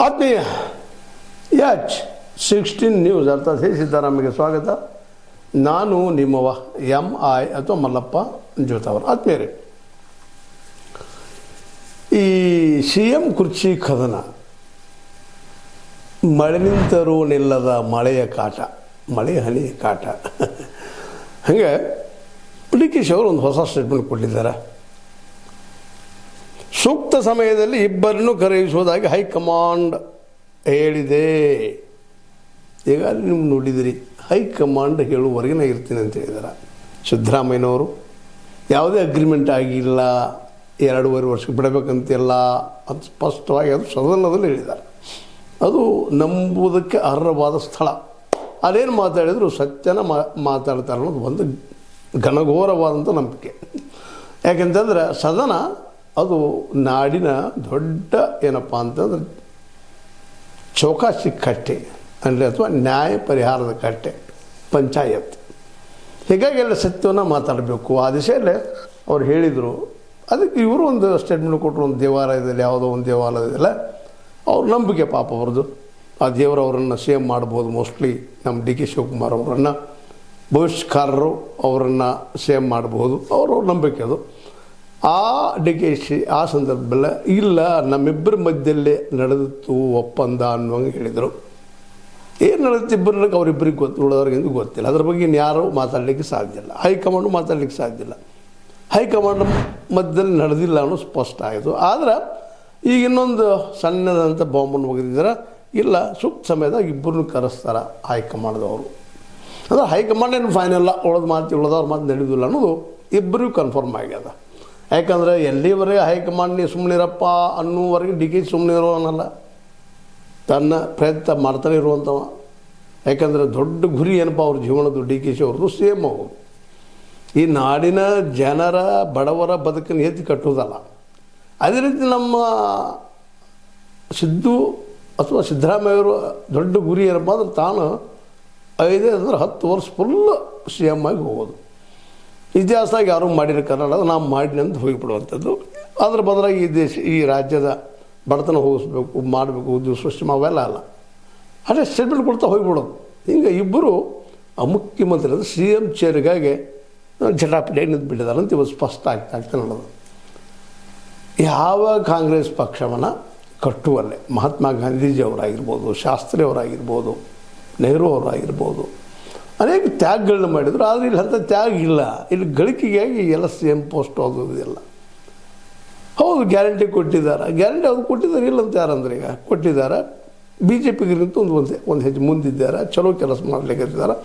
ಆತ್ಮೀಯ H16 news ಅರ್ಥಾತ್ ಹೇ ಸಿದ್ದರಾಮಯ್ಯಗೆ ಸ್ವಾಗತ. ನಾನು ನಿಮ್ಮವ MI ಅಥವಾ ಮಲ್ಲಪ್ಪ ಜೋತಾವರ್. ಆತ್ಮೀಯರೇ, ಈ CM ಕುರ್ಚಿ ಕದನ, ಮಳೆ ನಿಂತರೂ ನಿಲ್ಲದ ಮಳೆಯ ಕಾಟ, ಮಳೆ ಹನಿ ಕಾಟ. ಹಾಗೆ DK ಅವರು ಒಂದು ಹೊಸ ಸ್ಟೇಟ್ಮೆಂಟ್ ಕೊಟ್ಟಿದ್ದಾರೆ. ಸೂಕ್ತ ಸಮಯದಲ್ಲಿ ಇಬ್ಬರನ್ನು ಕರೆಯಿಸುವುದಾಗಿ ಹೈಕಮಾಂಡ್ ಹೇಳಿದೆ. ಈಗ ನೀವು ನೋಡಿದಿರಿ, ಹೈಕಮಾಂಡ್ ಹೇಳುವವರೆಗೆ ಇರ್ತೀನಿ ಅಂತ ಹೇಳಿದ್ದಾರೆ ಸಿದ್ದರಾಮಯ್ಯನವರು. ಯಾವುದೇ ಅಗ್ರಿಮೆಂಟ್ ಆಗಿಲ್ಲ, 2.5 ವರ್ಷಕ್ಕೆ ಬಿಡಬೇಕಂತೆಲ್ಲ ಅಂತ ಸ್ಪಷ್ಟವಾಗಿ ಅದು ಸದನದಲ್ಲಿ ಹೇಳಿದ್ದಾರೆ. ಅದು ನಂಬುವುದಕ್ಕೆ ಅರ್ಹವಾದ ಸ್ಥಳ. ಅದೇನು ಮಾತಾಡಿದ್ರು ಸತ್ಯನ ಮಾತಾಡ್ತಾರೆ ಅನ್ನೋದು ಒಂದು ಘನಘೋರವಾದಂಥ ನಂಬಿಕೆ. ಯಾಕೆಂತಂದರೆ ಸದನ ಅದು ನಾಡಿನ ದೊಡ್ಡ ಏನಪ್ಪ ಅಂತಂದ್ರೆ ಚೌಕಾಸಿ ಕಟ್ಟೆ ಅಂದರೆ ಅಥವಾ ನ್ಯಾಯ ಪರಿಹಾರದ ಕಟ್ಟೆ, ಪಂಚಾಯತ್. ಹೀಗಾಗಿ ಎಲ್ಲ ಸತ್ಯವನ್ನು ಮಾತಾಡಬೇಕು. ಆ ದಿಶೆಯಲ್ಲೇ ಅವ್ರು ಹೇಳಿದರು. ಅದಕ್ಕೆ ಇವರು ಒಂದು ಸ್ಟೇಟ್ಮೆಂಟ್ ಕೊಟ್ಟರು. ಒಂದು ದೇವಾಲಯದಲ್ಲಿ, ಯಾವುದೋ ಒಂದು ದೇವಾಲಯದಲ್ಲ, ಅವ್ರ ನಂಬಿಕೆ ಪಾಪ ಅವ್ರದ್ದು. ಆ ದೇವರು ಅವರನ್ನು CM ಮಾಡ್ಬೋದು. ಮೋಸ್ಟ್ಲಿ ನಮ್ಮ DK ಶಿವಕುಮಾರ್ ಅವರನ್ನು, ಬಹಿಷ್ಕಾರರು ಅವರನ್ನು CM ಮಾಡ್ಬೋದು, ಅವ್ರವ್ರ ನಂಬಿಕೆ ಅದು. ಆ DK ಆ ಸಂದರ್ಭದಲ್ಲಿ ಇಲ್ಲ, ನಮ್ಮಿಬ್ಬರ ಮಧ್ಯದಲ್ಲೇ ನಡೆದಿತ್ತು ಒಪ್ಪಂದ ಅನ್ನುವಂಗೆ ಹೇಳಿದರು. ಏನು ನಡೆದಿತ್ತು ಇಬ್ಬರಿಗೆ, ಅವರಿಬ್ಬರಿಗೆ ಗೊತ್ತು, ಉಳಿದವ್ರಿಗೆಂದು ಗೊತ್ತಿಲ್ಲ. ಅದ್ರ ಬಗ್ಗೆ ಇನ್ಯಾರೂ ಮಾತಾಡಲಿಕ್ಕೆ ಸಾಧ್ಯ ಇಲ್ಲ. ಹೈಕಮಾಂಡು ಮಾತಾಡಲಿಕ್ಕೆ ಸಾಧ್ಯ ಇಲ್ಲ. ಹೈಕಮಾಂಡ್ ಮಧ್ಯದಲ್ಲಿ ನಡೆದಿಲ್ಲ ಅನ್ನೋ ಸ್ಪಷ್ಟ ಆಯಿತು. ಆದರೆ ಈಗ ಇನ್ನೊಂದು ಸಣ್ಣದಂಥ ಬಾಂಬನ್ನು ಒಗೆದಿದ್ದಾರೆ. ಇಲ್ಲ, ಸೂಕ್ತ ಸಮಯದಾಗ ಇಬ್ಬರನ್ನು ಕರೆಸ್ತಾರೆ ಹೈಕಮಾಂಡ್ದವರು. ಅಂದರೆ ಹೈಕಮಾಂಡ್ ಏನು ಫೈನಲ್ಲ, ಉಳಿದವ್ರ ಮಾತು ನಡೆಯೋದಿಲ್ಲ ಅನ್ನೋದು ಇಬ್ಬರಿಗೂ ಕನ್ಫರ್ಮ್ ಆಗ್ಯದ. ಯಾಕಂದರೆ ಎಲ್ಲಿವರೆಗೆ ಹೈಕಮಾಂಡ್ ನೀವು ಸುಮ್ಮನಿರಪ್ಪ ಅನ್ನೋವರೆಗೆ DK ಸುಮ್ಮನೆ ಇರೋನಲ್ಲ, ತನ್ನ ಪ್ರಯತ್ನ ಮಾಡ್ತಾನೆ ಇರುವಂಥವ. ಯಾಕಂದರೆ ದೊಡ್ಡ ಗುರಿ ಏನಪ್ಪ ಅವ್ರ ಜೀವನದ್ದು, DK ಅವ್ರದ್ದು CM ಅವರು. ಈ ನಾಡಿನ ಜನರ ಬಡವರ ಬದುಕನ್ನು ಎತ್ತಿ ಕಟ್ಟುವುದಲ್ಲ. ಅದೇ ರೀತಿ ನಮ್ಮ ಅಥವಾ ಸಿದ್ದರಾಮಯ್ಯವರು ದೊಡ್ಡ ಗುರಿ ಏನಪ್ಪ ಅಂದ್ರೆ ತಾನು 10 ವರ್ಷ ಫುಲ್ CM ಆಗಿ ಹೋಗೋದು. ಇತಿಹಾಸದಾಗ ಯಾರೂ ಮಾಡಿರೋ ಕನ್ನಡ ನಾವು ಮಾಡಿನ ಅಂತ ಹೋಗಿಬಿಡುವಂಥದ್ದು. ಅದ್ರ ಬದಲಾಗಿ ಈ ರಾಜ್ಯದ ಬಡತನ ಹೋಗಿಸ್ಬೇಕು, ಮಾಡಬೇಕು, ಉದ್ಯೋಗ ಸೃಷ್ಟಿ ಅವೆಲ್ಲ ಅಲ್ಲ, ಅದೇ ಸ್ಟೇಟ್ಮೆಂಟ್ ಕೊಡ್ತಾ ಹೋಗಿಬಿಡೋದು. ಹಿಂಗೆ ಇಬ್ಬರು ಮುಖ್ಯಮಂತ್ರಿ ಅಂದರೆ CM ಚೇರ್ಗಾಗಿ ಜಟಾಪಿಟಿ ನಿಂತು ಬಿಟ್ಟಿದ್ದಾರೆ ಅಂತ ಇವತ್ತು ಸ್ಪಷ್ಟ ಆಗ್ತಾ ನೋಡೋದು. ಯಾವ ಕಾಂಗ್ರೆಸ್ ಪಕ್ಷವನ್ನು ಕಟ್ಟುವಲ್ಲೇ ಮಹಾತ್ಮ ಗಾಂಧೀಜಿಯವರಾಗಿರ್ಬೋದು, ಶಾಸ್ತ್ರಿ ಅವರಾಗಿರ್ಬೋದು, ನೆಹರು ಅವರಾಗಿರ್ಬೋದು, ಅನೇಕ ತ್ಯಾಗಗಳನ್ನ ಮಾಡಿದರು. ಆದರೆ ಇಲ್ಲಿ ಅಂಥ ತ್ಯಾಗ ಇಲ್ಲ. ಇಲ್ಲಿ ಗಳಿಕೆಗಾಗಿ ಎಲ್ಲ CM ಪೋಸ್ಟ್ ಆಗೋದಿಲ್ಲ. ಹೌದು, ಗ್ಯಾರಂಟಿ ಕೊಟ್ಟಿದ್ದಾರೆ, ಗ್ಯಾರಂಟಿ ಅವ್ರು ಕೊಟ್ಟಿದ್ದಾರೆ, ಇಲ್ಲ ಅಂತ ಯಾರಂದ್ರೆ ಈಗ ಕೊಟ್ಟಿದ್ದಾರೆ. BJPಗಿಂತ ಒಂದು ಹೆಜ್ಜೆ ಮುಂದಿದ್ದಾರೆ, ಚಲೋ ಕೆಲಸ ಮಾಡಲಿಕ್ಕತ್ತಿದ್ದಾರೆ.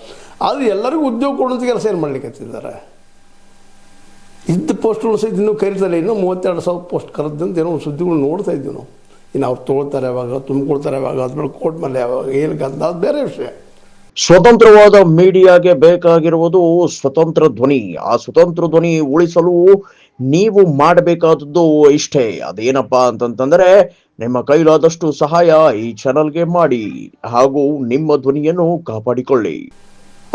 ಆದರೆ ಎಲ್ಲರಿಗೂ ಉದ್ಯೋಗ ಕೊಡುವಂಥ ಕೆಲಸ ಏನು ಮಾಡಲಿಕ್ಕತ್ತಿದ್ದಾರೆ. ಇದ್ದ ಪೋಸ್ಟ್ಗಳು ಸಹಿತ ಇನ್ನೂ ಕರೀತಾರೆ. ಇನ್ನೂ 32,000 ಪೋಸ್ಟ್ ಕರೆದಂತ ಏನೋ ಸುದ್ದಿಗಳು ನೋಡ್ತಾ ಇದ್ದೀವಿ ನಾವು. ಇನ್ನು ಅವ್ರು ತೊಗೊಳ್ತಾರೆ ಯಾವಾಗ, ತುಂಬಿಕೊಳ್ತಾರೆ ಯಾವಾಗ, ಅದ್ಮೇಲೆ ಕೋರ್ಟ್ ಮೇಲೆ ಯಾವಾಗ, ಏನಕ್ಕೆ ಅಂತ ಅದು ಬೇರೆ ವಿಷಯ. ಸ್ವತಂತ್ರವಾದ ಮೀಡಿಯಾಗೆ ಬೇಕಾಗಿರುವುದು ಸ್ವತಂತ್ರ ಧ್ವನಿ. ಆ ಸ್ವತಂತ್ರ ಧ್ವನಿ ಉಳಿಸಲು ನೀವು ಮಾಡಬೇಕಾದದ್ದು ಇಷ್ಟೇ. ಅದೇನಪ್ಪಾ ಅಂತಂತಂದ್ರೆ ನಿಮ್ಮ ಕೈಲಾದಷ್ಟು ಸಹಾಯ ಈ ಚಾನಲ್ಗೆ ಮಾಡಿ ಹಾಗೂ ನಿಮ್ಮ ಧ್ವನಿಯನ್ನು ಕಾಪಾಡಿಕೊಳ್ಳಿ.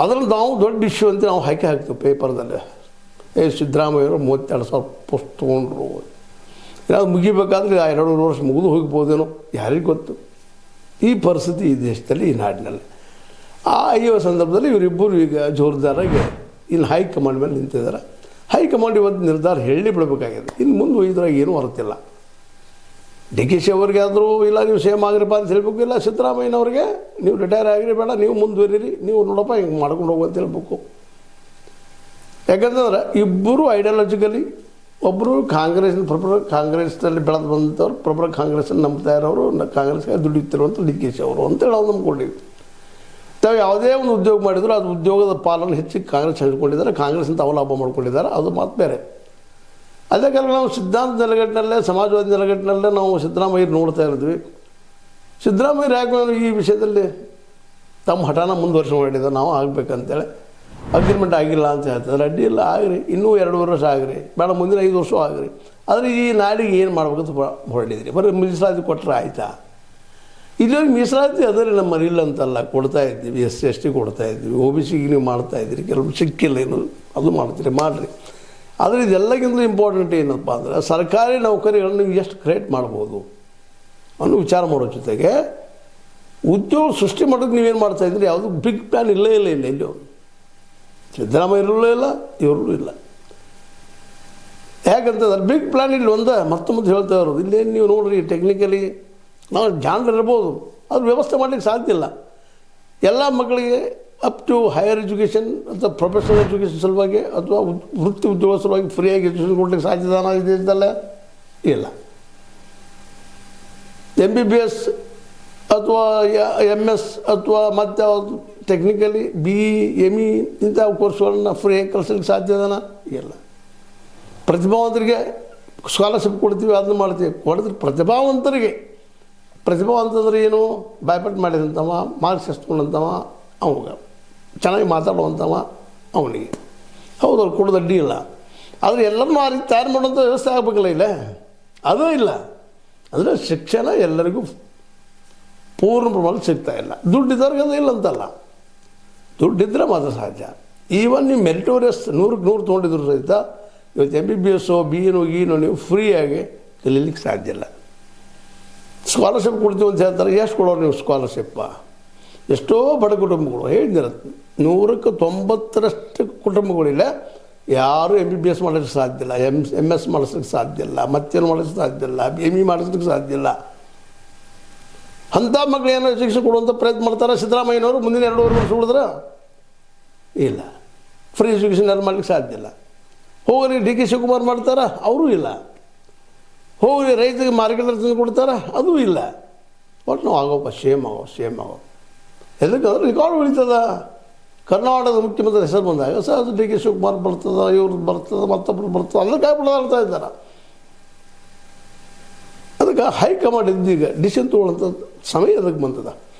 ಅದರಲ್ಲಿ ನಾವು ದೊಡ್ಡ ಇಶ್ಯೂ ಅಂತ ನಾವು ಹಾಕ್ತೀವಿ ಪೇಪರ್ದಲ್ಲೇ. ಸಿದ್ದರಾಮಯ್ಯವರು 32,000 ಪೋಸ್ಟ್ ತೊಗೊಂಡ್ರು. ಯಾವುದು ಮುಗಿಬೇಕಾದ್ರೆ 2 ವರ್ಷ ಮುಗಿದು ಹೋಗ್ಬೋದೇನೋ, ಯಾರಿಗೆ ಗೊತ್ತು. ಈ ಪರಿಸ್ಥಿತಿ ಈ ದೇಶದಲ್ಲಿ, ಈ ನಾಡಿನಲ್ಲಿ ಅಯ್ಯೋ ಸಂದರ್ಭದಲ್ಲಿ ಇವರಿಬ್ಬರು ಈಗ ಜೋರ್ದಾರಾಗಿ ಇನ್ನು ಹೈಕಮಾಂಡ್ ಮೇಲೆ ನಿಂತಿದ್ದಾರೆ. ಹೈಕಮಾಂಡ್ ಇವತ್ತು ನಿರ್ಧಾರ ಹೇಳಿ ಬಿಡಬೇಕಾಗಿದೆ. ಇನ್ನು ಮುಂದೆ ಒಯ್ದ್ರಾಗ ಏನೂ ಹೊರತಿಲ್ಲ. DK ಅವ್ರಿಗೆ ಆದರೂ ಇಲ್ಲ ನೀವು CM ಆಗಿರಪ್ಪ ಅಂತ ಹೇಳಬೇಕು. ಇಲ್ಲ ಸಿದ್ದರಾಮಯ್ಯನವ್ರಿಗೆ ನೀವು ರಿಟೈರ್ ಆಗಿರಿ, ಬೇಡ ನೀವು ಮುಂದುವರಿರಿ, ನೀವು ನೋಡಪ್ಪ ಹಿಂಗೆ ಮಾಡ್ಕೊಂಡು ಹೋಗು ಅಂತ ಹೇಳ್ಬೇಕು. ಯಾಕಂತಂದ್ರೆ ಇಬ್ಬರು ಐಡಿಯಾಲಜಿಕಲಿ, ಒಬ್ಬರು ಕಾಂಗ್ರೆಸ್ನಲ್ಲಿ ಬೆಳೆದು ಬಂದವರು, ಪ್ರೊಬ್ಬರು ಕಾಂಗ್ರೆಸ್ಸನ್ನು ನಂಬ್ತಾ ಇರೋರು, ಕಾಂಗ್ರೆಸ್ಗೆ ದುಡಿಯುತ್ತಿರುವಂಥ DK ಅವರು ಅಂತೇಳಿ ನಾವು ನಂಬ್ಕೊಂಡಿವಿ. ತಾವು ಯಾವುದೇ ಒಂದು ಉದ್ಯೋಗ ಮಾಡಿದ್ರು ಅದು ಉದ್ಯೋಗದ ಪಾಲನ್ನು ಹೆಚ್ಚಿಗೆ ಕಾಂಗ್ರೆಸ್ ಹಂಚ್ಕೊಂಡಿದ್ದಾರೆ, ಕಾಂಗ್ರೆಸ್ಸಿಂದ ಅವಲಾಭ ಮಾಡ್ಕೊಂಡಿದ್ದಾರೆ. ಅದು ಮಾತು ಬೇರೆ. ಅದೇ ಕಾರಣ ನಾವು ಸಿದ್ಧಾಂತ ನೆಲೆಗಟ್ಟಿನಲ್ಲೇ, ಸಮಾಜವಾದಿ ನೆಲೆಗಟ್ಟಿನಲ್ಲೇ ನಾವು ಸಿದ್ದರಾಮಯ್ಯ ನೋಡ್ತಾ ಇರ್ತೀವಿ. ಸಿದ್ದರಾಮಯ್ಯ ಯಾಕೆ ಈ ವಿಷಯದಲ್ಲಿ ತಮ್ಮ ಹಠಾನ ಮುಂದುವರ್ಸಿ ಮಾಡಿದ್ದಾರೆ, ನಾವು ಆಗಬೇಕಂತೇಳಿ. ಅಗ್ರಿಮೆಂಟ್ ಆಗಿಲ್ಲ ಅಂತ ಹೇಳ್ತಾರೆ. ಅಡ್ಡಿ ಇಲ್ಲ, ಆಗಿರಿ, ಇನ್ನೂ 2.5 ವರ್ಷ ಆಗಿರಿ, ಬೇಡ ಮುಂದಿನ 5 ವರ್ಷ ಆಗಿರಿ. ಆದರೆ ಈ ನಾಡಿಗೆ ಏನು ಮಾಡ್ಬೇಕಂತ ಹೊರಡಿದ್ರಿ. ಬರೀ ಮೀಸಲಾತಿ ಕೊಟ್ಟರೆ ಆಯಿತಾ? ಇಲ್ಲೋಗಿ ಮೀಸಲಾತಿ ಅದರಲ್ಲಿ ನಮ್ಮಲ್ಲಿ ಇಲ್ಲ ಅಂತಲ್ಲ, ಕೊಡ್ತಾ ಇದ್ದೀವಿ. SC/ST ಕೊಡ್ತಾ ಇದ್ದೀವಿ, OBCಗೆ ನೀವು ಮಾಡ್ತಾಯಿದ್ದೀರಿ, ಕೆಲವು ಸಿಕ್ಕಿಲ್ಲ, ಏನು ಅದು ಮಾಡ್ತೀರಿ, ಮಾಡಿರಿ. ಆದರೆ ಇದೆಲ್ಲಕ್ಕಿಂತ ಇಂಪಾರ್ಟೆಂಟ್ ಏನಪ್ಪ ಅಂದರೆ ಸರ್ಕಾರಿ ನೌಕರಿಗಳನ್ನು ನೀವು ಎಷ್ಟು ಕ್ರಿಯೇಟ್ ಮಾಡ್ಬೋದು. ಅನ್ನೋ ವಿಚಾರ ಮಾಡೋ ಜೊತೆಗೆ ಉದ್ಯೋಗ ಸೃಷ್ಟಿ ಮಾಡೋಕ್ಕೆ ನೀವೇನು ಮಾಡ್ತಾಯಿದ್ರಿ, ಯಾವುದು ಬಿಗ್ ಪ್ಲ್ಯಾನ್ ಇಲ್ಲೇ ಇಲ್ಲ ಎಲ್ಲೂ. ಸಿದ್ದರಾಮಯ್ಯರಲ್ಲೂ ಇಲ್ಲ, ಇವರಲ್ಲೂ ಇಲ್ಲ. ಯಾಕಂತಂದ್ರೆ ಬಿಗ್ ಪ್ಲ್ಯಾನ್ ಇಲ್ಲಿ ಮತ್ತೊಂದು ಹೇಳ್ತಾ ಇರೋದು, ಇಲ್ಲೇನು ನೀವು ನೋಡ್ರಿ ಟೆಕ್ನಿಕಲಿ ನಾವು ಜಾಣರಿರ್ಬೋದು, ಅದು ವ್ಯವಸ್ಥೆ ಮಾಡಲಿಕ್ಕೆ ಸಾಧ್ಯ ಇಲ್ಲ. ಎಲ್ಲ ಮಕ್ಕಳಿಗೆ ಅಪ್ ಟು ಹೈಯರ್ ಎಜುಕೇಷನ್ ಅಥವಾ ಪ್ರೊಫೆಷನಲ್ ಎಜುಕೇಷನ್ ಸಲುವಾಗಿ ಅಥವಾ ವೃತ್ತಿ ಉದ್ಯೋಗ ಸಲುವಾಗಿ ಫ್ರೀಯಾಗಿ ಎಜುಕೇಷನ್ ಕೊಡ್ಲಿಕ್ಕೆ ಸಾಧ್ಯದಾನ ಇದೆಯಲ್ಲ, ಇಲ್ಲ. MBBS ಅಥವಾ MS ಅಥವಾ ಮತ್ತು ಟೆಕ್ನಿಕಲಿ BE ME ಇಂಥ ಕೋರ್ಸ್ಗಳನ್ನ ಫ್ರೀಯಾಗಿ ಕಲಿಸ್ಲಿಕ್ಕೆ ಸಾಧ್ಯದಾನ, ಇಲ್ಲ. ಪ್ರತಿಭಾವಂತರಿಗೆ ಸ್ಕಾಲರ್ಶಿಪ್ ಕೊಡ್ತೀವಿ, ಅದನ್ನು ಮಾಡ್ತೀವಿ. ಕೊಡಿದ್ರೆ ಪ್ರತಿಭಾವಂತಂದ್ರೆ ಏನು, ಬಾಯ್ಪಾಟ್ ಮಾಡಿದಂಥವ, ಮಾರ್ಕ್ಸ್ ಎಸ್ಕೊಂಡಂಥವ, ಅವಾಗ ಚೆನ್ನಾಗಿ ಮಾತಾಡುವಂಥವ ಅವನಿಗೆ ಹೌದು ಅವ್ರು ಕೊಡೋದು ಅಡ್ಡಿ ಇಲ್ಲ. ಆದರೆ ಎಲ್ಲರನ್ನೂ ಆ ರೀತಿ ತಯಾರು ಮಾಡುವಂಥ ವ್ಯವಸ್ಥೆ ಆಗಬೇಕಲ್ಲ, ಇಲ್ಲ ಅದೂ ಇಲ್ಲ. ಅಂದರೆ ಶಿಕ್ಷಣ ಎಲ್ಲರಿಗೂ ಪೂರ್ಣ ಪ್ರಮಾಣ ಸಿಗ್ತಾಯಿಲ್ಲ. ದುಡ್ಡಿದ್ದವ್ರಿಗೆ ಅದು ಇಲ್ಲ ಅಂತಲ್ಲ, ದುಡ್ಡಿದ್ದರೆ ಮಾತ್ರ ಸಾಧ್ಯ. ಈವನ್ ನೀವು ಮೆರಿಟೋರಿಯಸ್ 100ಕ್ಕೆ 100 ತೊಗೊಂಡಿದ್ರು ಸಹಿತ ಇವತ್ತು MBBS BE ನೀವು ಫ್ರೀಯಾಗಿ ಕಲೀಲಿಕ್ಕೆ ಸಾಧ್ಯ ಇಲ್ಲ. ಸ್ಕಾಲರ್ಶಿಪ್ ಕೊಡ್ತೀವಿ ಅಂತ ಹೇಳ್ತಾರೆ, ಎಷ್ಟು ಕೊಡೋರು ನೀವು ಸ್ಕಾಲರ್ಶಿಪ್ಪ? ಎಷ್ಟೋ ಬಡ ಕುಟುಂಬಗಳು ಹೇಳಿದಿರ 100ಕ್ಕೆ 90ರಷ್ಟು ಕುಟುಂಬಗಳಿಲ್ಲ ಯಾರೂ MBBS ಮಾಡೋಕ್ಕೆ ಸಾಧ್ಯ ಇಲ್ಲ, MS ಮಾಡಿಸ್ಲಿಕ್ಕೆ ಸಾಧ್ಯ ಇಲ್ಲ, ಮತ್ತೇನು ಮಾಡಿಸ್ಲಿಕ್ಕೆ ಸಾಧ್ಯ ಇಲ್ಲ, ME ಮಾಡಿಸ್ಲಿಕ್ಕೆ ಸಾಧ್ಯ ಇಲ್ಲ. ಅಂಥ ಮಕ್ಕಳು ಏನೋ ಶಿಕ್ಷೆ ಕೊಡುವಂಥ ಪ್ರಯತ್ನ ಮಾಡ್ತಾರೆ ಸಿದ್ದರಾಮಯ್ಯನವರು. ಮುಂದಿನ 2 ವರ್ಷ ಉಳಿದ್ರೆ ಇಲ್ಲ, ಫ್ರೀ ಎಜುಕೇಷನ್ ಯಾರು ಮಾಡ್ಲಿಕ್ಕೆ ಸಾಧ್ಯ ಇಲ್ಲ. ಹೋಗಿ DK ಶಿವಕುಮಾರ್ ಮಾಡ್ತಾರ, ಅವರೂ ಇಲ್ಲ. ಹೋಗಿ ರೈತರಿಗೆ ಮಾರ್ಗದರ್ಶನ ಕೊಡ್ತಾರ, ಅದೂ ಇಲ್ಲ. ಒಟ್ಟು ನಾವು ಆಗೋಪ್ಪ ಸೇಮ್ ಆಗೋ ಎದಕ್ಕಂದ್ರೆ ರೆಕಾರ್ಡ್ ಉಳಿತದ. ಕರ್ನಾಟಕದ ಮುಖ್ಯಮಂತ್ರಿ ಹೆಸರು ಬಂದಾಗ ಸರ್ ಅದು DK ಶಿವಕುಮಾರ್ ಬರ್ತದೆ, ಇವ್ರದ್ದು ಬರ್ತದೆ, ಮತ್ತೊಬ್ಬರು ಬರ್ತದೆ, ಅದಕ್ಕೆ ಬಿಡಾಡ್ತಾ ಇದ್ದಾರೆ. ಅದಕ್ಕೆ ಹೈಕಮಾಂಡ್ ಇದ್ದೀಗ ಡಿಸಿಷನ್ ತೊಗೊಳ್ಳೋಂಥ ಸಮಯ ಅದಕ್ಕೆ ಬಂತದ.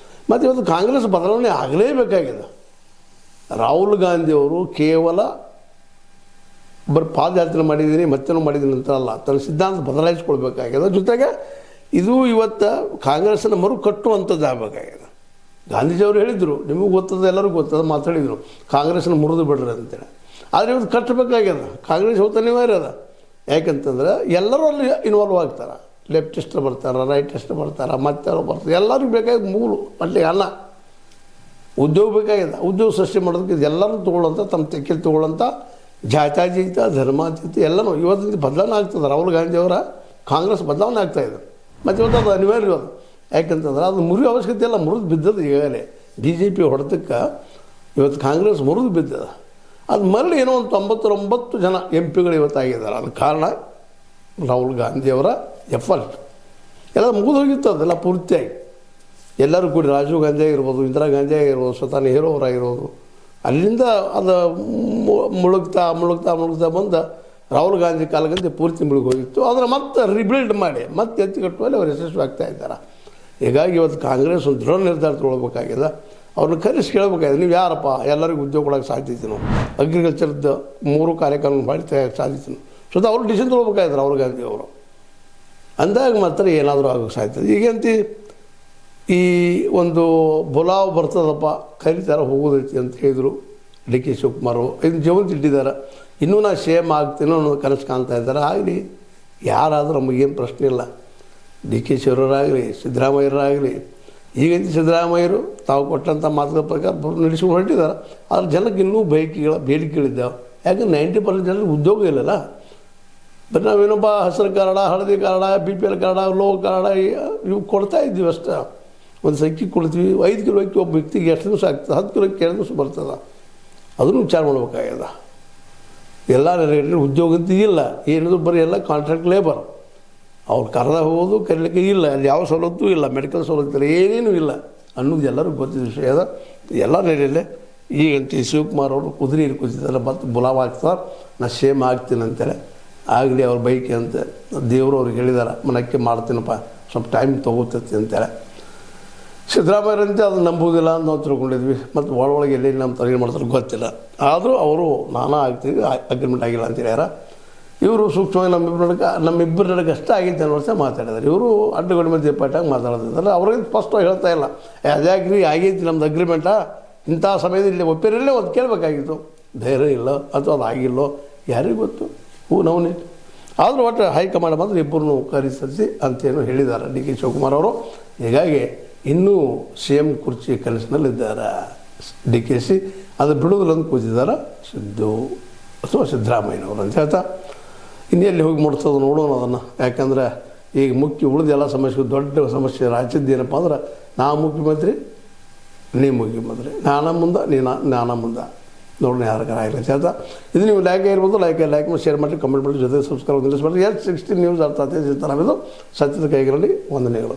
ಮತ್ತು ಇವತ್ತು ಕಾಂಗ್ರೆಸ್ ಬದಲಾವಣೆ ಆಗಲೇಬೇಕಾಗಿದೆ. ರಾಹುಲ್ ಗಾಂಧಿಯವರು ಕೇವಲ ಪಾದಯಾತ್ರೆ ಮಾಡಿದ್ದೀನಿ ಮತ್ತೇನೋ ಮಾಡಿದ್ದೀನಿ ಅಂತ ಅಲ್ಲ, ತನ್ನ ಸಿದ್ಧಾಂತ ಬದಲಾಯಿಸ್ಕೊಳ್ಬೇಕಾಗಿದೆ. ಜೊತೆಗೆ ಇದು ಇವತ್ತು ಕಾಂಗ್ರೆಸ್ಸನ್ನು ಮರು ಕಟ್ಟುವಂಥದ್ದು ಆಗಬೇಕಾಗಿದೆ. ಗಾಂಧೀಜಿಯವರು ಹೇಳಿದರು, ನಿಮಗೂ ಗೊತ್ತದ ಎಲ್ಲರಿಗೂ ಗೊತ್ತದ, ಮಾತಾಡಿದರು ಕಾಂಗ್ರೆಸ್ನ ಮುರಿದು ಬಿಡ್ರಿ ಅಂತೇಳಿ. ಆದರೆ ಇವತ್ತು ಕಟ್ಟಬೇಕಾಗ್ಯದ. ಕಾಂಗ್ರೆಸ್ ಇವತ್ತು ಅನಿವಾರ್ಯ ಅದ. ಯಾಕಂತಂದ್ರೆ ಎಲ್ಲರೂ ಅಲ್ಲಿ ಇನ್ವಾಲ್ವ್ ಆಗ್ತಾರೆ. ಲೆಫ್ಟಿಸ್ಟ್ ಬರ್ತಾರೆ, ರೈಟಿಸ್ಟ್ ಬರ್ತಾರೆ, ಮತ್ತಾರು ಬರ್ತಾರೆ. ಎಲ್ಲರಿಗೂ ಬೇಕಾಗಿ ಮೂಲ ಮಟ್ಟಿಗೆ ಅನ್ನ ಉದ್ಯೋಗ ಬೇಕಾಗಿದೆ. ಉದ್ಯೋಗ ಸೃಷ್ಟಿ ಮಾಡೋದಕ್ಕೆ ಎಲ್ಲರೂ ತೊಗೊಳ್ಳೋಂಥ ತಮ್ಮ ತೆಕ್ಕೆಲ್ಲಿ ತೊಗೊಳ್ಳೋಂಥ ಜಾತ್ಯಾತೀತ ಧರ್ಮಾತೀತ ಎಲ್ಲನೂ ಇವತ್ತಿನ ಬದಲಾವಣೆ ಆಗ್ತದೆ. ರಾಹುಲ್ ಗಾಂಧಿಯವರ ಕಾಂಗ್ರೆಸ್ ಬದಲಾವಣೆ ಆಗ್ತಾಯಿದೆ. ಮತ್ತು ಇವತ್ತು ಅದು ಅನಿವಾರ್ಯ ಅದು. ಯಾಕಂತಂದ್ರೆ ಅದು ಮುರಿಯೋ ಅವಶ್ಯಕತೆ ಎಲ್ಲ ಮುರಿದು ಬಿದ್ದದು. ಈಗಾಗಲೇ BJP ಹೊಡೆತಕ್ಕೆ ಇವತ್ತು ಕಾಂಗ್ರೆಸ್ ಮುರಿದು ಬಿದ್ದದ. ಅದು ಮರಳಿ ಏನೋ ಒಂದು 99 ಜನ MP ಇವತ್ತಾಗಿದ್ದಾರೆ. ಅದು ಕಾರಣ ರಾಹುಲ್ ಗಾಂಧಿಯವರ ಎಫರ್ಟ್. ಎಲ್ಲ ಮುಗಿದು ಹೋಗಿತ್ತು ಅದೆಲ್ಲ ಪೂರ್ತಿಯಾಗಿ. ಎಲ್ಲರೂ ಕೂಡಿ ರಾಜೀವ್ ಗಾಂಧಿ ಆಗಿರ್ಬೋದು, ಇಂದಿರಾ ಗಾಂಧಿ ಆಗಿರ್ಬೋದು, ಸ್ವತಃ ನೆಹರು ಅವರಾಗಿರ್ಬೋದು, ಅಲ್ಲಿಂದ ಅದು ಮುಳುಗ್ತಾ ಬಂದು ರಾಹುಲ್ ಗಾಂಧಿ ಕಾಲಗಂತೆ ಪೂರ್ತಿ ಮುಳುಗಿ ಹೋಗಿತ್ತು. ಅದನ್ನು ಮತ್ತೆ ರಿಬಿಲ್ಡ್ ಮಾಡಿ ಮತ್ತೆ ಎತ್ತಿಕಟ್ಟುವಲ್ಲಿ ಅವರು ಯಶಸ್ವಿ ಆಗ್ತಾ ಇದ್ದಾರೆ. ಹೀಗಾಗಿ ಇವತ್ತು ಕಾಂಗ್ರೆಸ್ ಒಂದು ದೃಢ ನಿರ್ಧಾರ ತೊಗೊಳ್ಬೇಕಾಗಿದೆ. ಅವ್ರನ್ನ ಕರೆಸಿ ಕೇಳಬೇಕಾಗಿದೆ, ನೀವು ಯಾರಪ್ಪ ಎಲ್ಲರಿಗೂ ಉದ್ಯೋಗ ಕೊಡೋಕ್ಕೆ ಸಾಧ್ಯತೆ ನಾವು ಅಗ್ರಿಕಲ್ಚರ್ದು 3 ಕಾರ್ಯಕ್ರಮ ಮಾಡಿ ತೆಗೆಯೋಕ್ಕೆ ಸಾಧ್ಯತೆ ಸ್ವತಃ ಅವರು ಡಿಸಿಷನ್ ತೊಗೊಳ್ಬೇಕಾಗಿದ್ರು ರಾಹುಲ್ ಗಾಂಧಿ ಅವರು. ಅಂದಾಗ ಮಾತ್ರ ಏನಾದರೂ ಆಗೋಕ್ಕೆ ಸಾಧ್ಯತೆ. ಈಗಂತ ಈ ಒಂದು ಬುಲಾವ್ ಬರ್ತದಪ್ಪ ಕರೀತಾರೆ ಹೋಗೋದೈತಿ ಅಂತ ಹೇಳಿದರು DK ಶಿವಕುಮಾರು. ಇದು ಜೀವಂತ ಇಟ್ಟಿದ್ದಾರೆ. ಇನ್ನೂ ನಾ ಸೇಮ್ ಆಗ್ತೀನೋ ಅನ್ನೋದು ಕನಸು ಕಾಣ್ತಾ ಇದ್ದಾರೆ. ಆಗಲಿ, ಯಾರಾದರೂ ನಮಗೇನು ಪ್ರಶ್ನೆ ಇಲ್ಲ. DK ಶಿವರಾಗಲಿ ಸಿದ್ದರಾಮಯ್ಯರಾಗಲಿ. ಈಗಂತ ಸಿದ್ದರಾಮಯ್ಯರು ತಾವು ಕೊಟ್ಟಂಥ ಮಾತುಗಳ ಪ್ರಕಾರ ನಡೆಸ್ಕೊಂಡು ಹೊರಟಿದ್ದಾರೆ. ಆದರೆ ಜನಕ್ಕೆ ಇನ್ನೂ ಬೇಡಿಕೆಗಳಿದ್ದಾವೆ. ಯಾಕಂದ್ರೆ 90% ಜನರಿಗೆ ಉದ್ಯೋಗ ಇಲ್ಲಲ್ಲ. ಬಟ್ ನಾವೇನೊಬ್ಬ ಹಸಿರು ಕಾರ್ಡ, ಹಳದಿ card, BPL card, low card ಇವು ಕೊಡ್ತಾ ಇದ್ದೀವಿ ಅಷ್ಟೇ. ಒಂದು ಅಕ್ಕಿ ಕೊಡ್ತೀವಿ, 5 ಕಿಲೋ ಅಕ್ಕಿ ಒಬ್ಬ ವ್ಯಕ್ತಿಗೆ ಎಷ್ಟು ದಿವಸ ಆಗ್ತದೆ, 10 ಕಿಲೋ ಅಕ್ಕಿ 2 ದಿವಸ ಬರ್ತದೆ. ಅದನ್ನು ವಿಚಾರ ಮಾಡ್ಬೇಕಾಗ್ಯದ. ಎಲ್ಲ ಉದ್ಯೋಗ ಅಂತ ಇಲ್ಲ, ಏನಿದ್ರು ಬರೀ ಎಲ್ಲ ಕಾಂಟ್ರಾಕ್ಟ್ ಲೇಬರ್. ಅವ್ರು ಕರೆದಾಗ ಹೋಗೋದು ಕರೀಲಿಕ್ಕೆ ಇಲ್ಲ, ಅಲ್ಲಿ ಯಾವ ಸವಲತ್ತು ಇಲ್ಲ, ಮೆಡಿಕಲ್ ಸವಲತ್ತು ಇಲ್ಲ, ಏನೇನೂ ಇಲ್ಲ ಅನ್ನೋದು ಎಲ್ಲರಿಗೂ ಗೊತ್ತಿದ್ದ ವಿಷಯ ಅದ. ಎಲ್ಲ ನಡೆಯಲ್ಲೇ ಈಗಂತ ಶಿವಕುಮಾರ್ ಅವರು ಕುದುರೆ ಕೂತಿದ್ದಾರೆ, ಮತ್ತು ಬುಲಾವ್ ಆಗ್ತಾರೆ, ನಾ ಸೇಮ್ ಆಗ್ತೀನಿ ಅಂತೇಳಿ. ಆಗಲಿ ಅವ್ರ ಬೈಕಿ ಅಂತ ದೇವರು ಅವ್ರಿಗೆ ಹೇಳಿದಾರೆ, ಮನಕ್ಕೆ ಮಾಡ್ತೀನಪ್ಪ, ಸ್ವಲ್ಪ ಟೈಮ್ ತೊಗೋತೈತಿ ಅಂತೇಳಿ. ಸಿದ್ದರಾಮಯ್ಯರಂತೆ ಅದನ್ನು ನಂಬುವುದಿಲ್ಲ ಅಂತ ನಾವು ತಿಳ್ಕೊಂಡಿದ್ವಿ. ಮತ್ತು ಒಳಗೆ ಎಲ್ಲಿ ನಮ್ಮ ತಲೆಗೆ ಮಾಡ್ತಾರೆ ಗೊತ್ತಿಲ್ಲ. ಆದರೂ ಅವರು ನಾನಾ ಆಗ್ತೀವಿ ಅಗ್ರಿಮೆಂಟ್ ಆಗಿಲ್ಲ ಅಂತ ಹೇಳ್ಯಾರ. ಇವರು ಸೂಕ್ಷ್ಮವಾಗಿ ನಮ್ಮಿಬ್ಬರ ನಡಕ್ಕೆ ಅಷ್ಟೇ ಆಗಿತ್ತು ಅನ್ನೋ ವರ್ಷ ಮಾತಾಡಿದ್ದಾರೆ. ಇವರು ಅಡ್ಡಗಡಿ ಮಧ್ಯೆ ಪಟ್ಟಾಗಿ ಮಾತಾಡೋದಿದ್ದಾರೆ. ಅವ್ರಿಗೆ ಸ್ಪಷ್ಟವಾಗಿ ಹೇಳ್ತಾ ಇಲ್ಲ, ಅದ್ಯಾಗ್ರಿ ಆಗೈತಿ ನಮ್ದು ಅಗ್ರಿಮೆಂಟಾ, ಇಂಥ ಸಮಯದಲ್ಲಿ ಒಪ್ಪಿರಲ್ಲೇ ಒಂದು ಕೇಳಬೇಕಾಗಿತ್ತು. ಧೈರ್ಯ ಇಲ್ಲ ಅಥವಾ ಅದು ಆಗಿಲ್ಲೋ ಯಾರಿಗೂ ಗೊತ್ತು. ನಾವು ಆದರೂ ಒಟ್ಟು ಹೈಕಮಾಂಡ್ ಮಾತ್ರ ಇಬ್ಬರನ್ನು ಕರೆಸಿ ಅಂತೇನು ಹೇಳಿದ್ದಾರೆ ಡಿ ಕೆ ಶಿವಕುಮಾರ್ ಅವರು. ಹೀಗಾಗಿ ಇನ್ನೂ ಸಿ ಎಂ ಕುರ್ಚಿ ಕನಸಿನಲ್ಲಿದ್ದಾರೆ ಡಿ ಕೆ ಸಿ. ಅದು ಬಿಡೋದಿಲ್ಲ ಅಂತ ಕೂತಿದ್ದಾರೆ ಸಿದ್ದು ಅಥವಾ ಸಿದ್ದರಾಮಯ್ಯನವರು ಅಂತ ಹೇಳ್ತಾ, ಇನ್ನೆಲ್ಲಿ ಹೋಗಿ ಮುಟ್ತದೆ ನೋಡೋಣ ಅದನ್ನು. ಯಾಕಂದರೆ ಈಗ ಉಳಿದ ಎಲ್ಲ ಸಮಸ್ಯೆ, ದೊಡ್ಡ ಸಮಸ್ಯೆ ರಾಜ್ಯದ್ದೇನಪ್ಪ ಅಂದ್ರೆ, ನಾ ಮುಖ್ಯಮಂತ್ರಿ ನೀ ಮುಖ್ಯಮಂತ್ರಿ, ನಾನ ಮುಂದೆ ನಾನ ಮುಂದೆ ನೋಡೋಣ ಯಾರು ಆಗಲಿ ಅಂತ ಹೇಳ್ತಾ, ಇದು ನೀವು ಲೈಕ್ ಇರ್ಬೋದು, ಲೈಕ್ ಮಾಡಿ ಶೇರ್ ಮಾಡಿ, ಕಮೆಂಟ್ ಮಾಡಿ, ಜೊತೆ ಸಬ್ಸ್ಕ್ರೈಬ್ ಮಾಡಿ. S16 ನ್ಯೂಸ್ ಅರ್ಥ ಆಗ್ತದೆ. ನಾವಿದು ಸತ್ಯದ ಕೈಗಳಲ್ಲಿ ವಂದನೆಗಳು.